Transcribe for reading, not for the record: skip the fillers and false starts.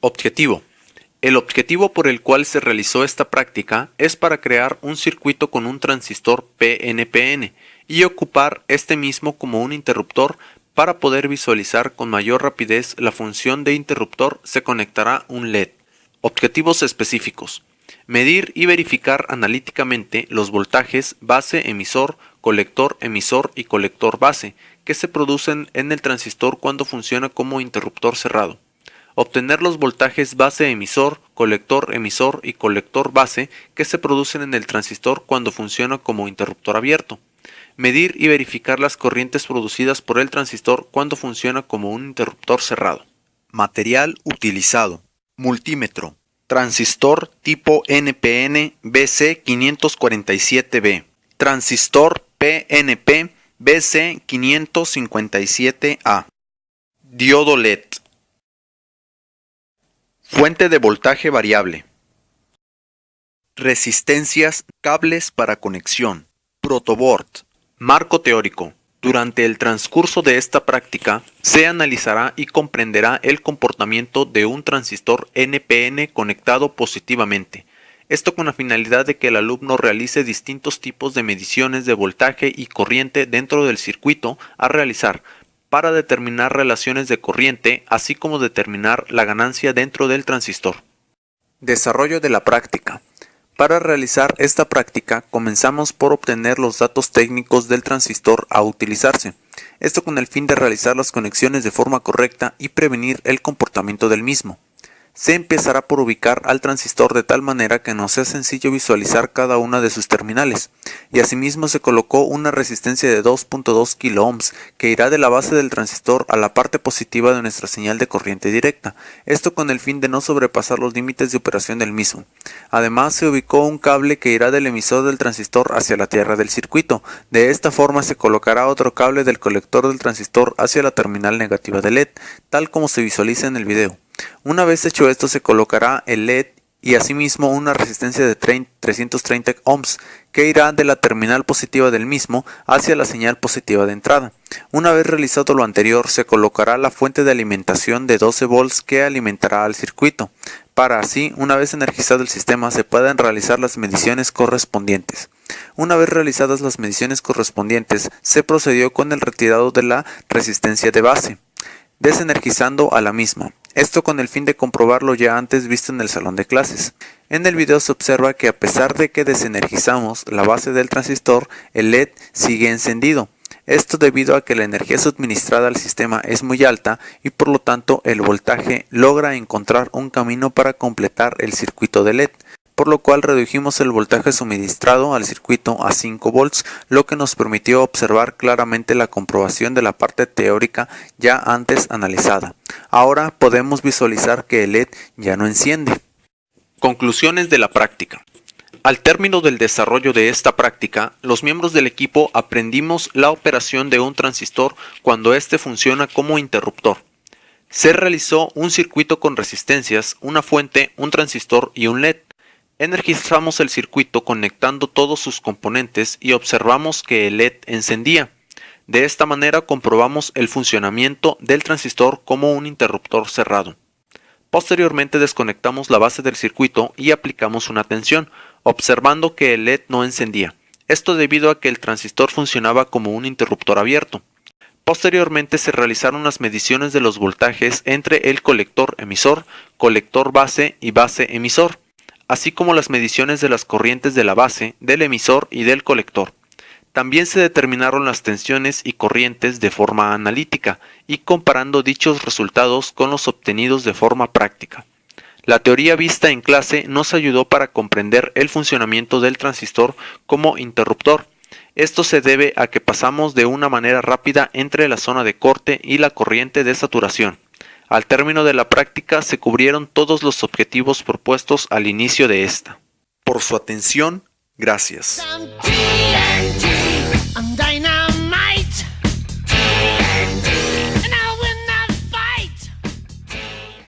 Objetivo. El objetivo por el cual se realizó esta práctica es para crear un circuito con un transistor PNPN y ocupar este mismo como un interruptor. Para poder visualizar con mayor rapidez la función de interruptor se conectará un LED. Objetivos específicos. Medir y verificar analíticamente los voltajes base emisor, colector emisor y colector base que se producen en el transistor cuando funciona como interruptor cerrado. Obtener los voltajes base emisor y colector base que se producen en el transistor cuando funciona como interruptor abierto. Medir y verificar las corrientes producidas por el transistor cuando funciona como un interruptor cerrado. Material utilizado. Multímetro. Transistor tipo NPN BC547B. Transistor PNP BC557A. Diodo LED. Fuente de voltaje variable. Resistencias, cables para conexión. Protoboard. Marco teórico. Durante el transcurso de esta práctica, se analizará y comprenderá el comportamiento de un transistor NPN conectado positivamente. Esto con la finalidad de que el alumno realice distintos tipos de mediciones de voltaje y corriente dentro del circuito a realizar, para determinar relaciones de corriente, así como determinar la ganancia dentro del transistor. Desarrollo de la práctica. Para realizar esta práctica, comenzamos por obtener los datos técnicos del transistor a utilizarse. Esto con el fin de realizar las conexiones de forma correcta y prevenir el comportamiento del mismo. Se empezará por ubicar al transistor de tal manera que nos sea sencillo visualizar cada una de sus terminales, y asimismo se colocó una resistencia de 2.2 kΩ que irá de la base del transistor a la parte positiva de nuestra señal de corriente directa, esto con el fin de no sobrepasar los límites de operación del mismo. Además se ubicó un cable que irá del emisor del transistor hacia la tierra del circuito. De esta forma se colocará otro cable del colector del transistor hacia la terminal negativa del LED, tal como se visualiza en el video. Una vez hecho esto se colocará el LED y asimismo una resistencia de 330 ohms que irá de la terminal positiva del mismo hacia la señal positiva de entrada. Una vez realizado lo anterior se colocará la fuente de alimentación de 12 volts que alimentará al circuito, para así, una vez energizado el sistema, se puedan realizar las mediciones correspondientes. Una vez realizadas las mediciones correspondientes, se procedió con el retirado de la resistencia de base, desenergizando a la misma. Esto con el fin de comprobar lo ya antes visto en el salón de clases. En el video se observa que a pesar de que desenergizamos la base del transistor, el LED sigue encendido. Esto debido a que la energía suministrada al sistema es muy alta y por lo tanto el voltaje logra encontrar un camino para completar el circuito de LED, por lo cual redujimos el voltaje suministrado al circuito a 5 volts, lo que nos permitió observar claramente la comprobación de la parte teórica ya antes analizada. Ahora podemos visualizar que el LED ya no enciende. Conclusiones de la práctica. Al término del desarrollo de esta práctica, los miembros del equipo aprendimos la operación de un transistor cuando éste funciona como interruptor. Se realizó un circuito con resistencias, una fuente, un transistor y un LED. Energizamos el circuito conectando todos sus componentes y observamos que el LED encendía. De esta manera comprobamos el funcionamiento del transistor como un interruptor cerrado. Posteriormente desconectamos la base del circuito y aplicamos una tensión, observando que el LED no encendía. Esto debido a que el transistor funcionaba como un interruptor abierto. Posteriormente se realizaron las mediciones de los voltajes entre el colector emisor, colector base y base emisor, así como las mediciones de las corrientes de la base, del emisor y del colector. También se determinaron las tensiones y corrientes de forma analítica y comparando dichos resultados con los obtenidos de forma práctica. La teoría vista en clase nos ayudó para comprender el funcionamiento del transistor como interruptor. Esto se debe a que pasamos de una manera rápida entre la zona de corte y la corriente de saturación. Al término de la práctica se cubrieron todos los objetivos propuestos al inicio de esta. Por su atención, gracias.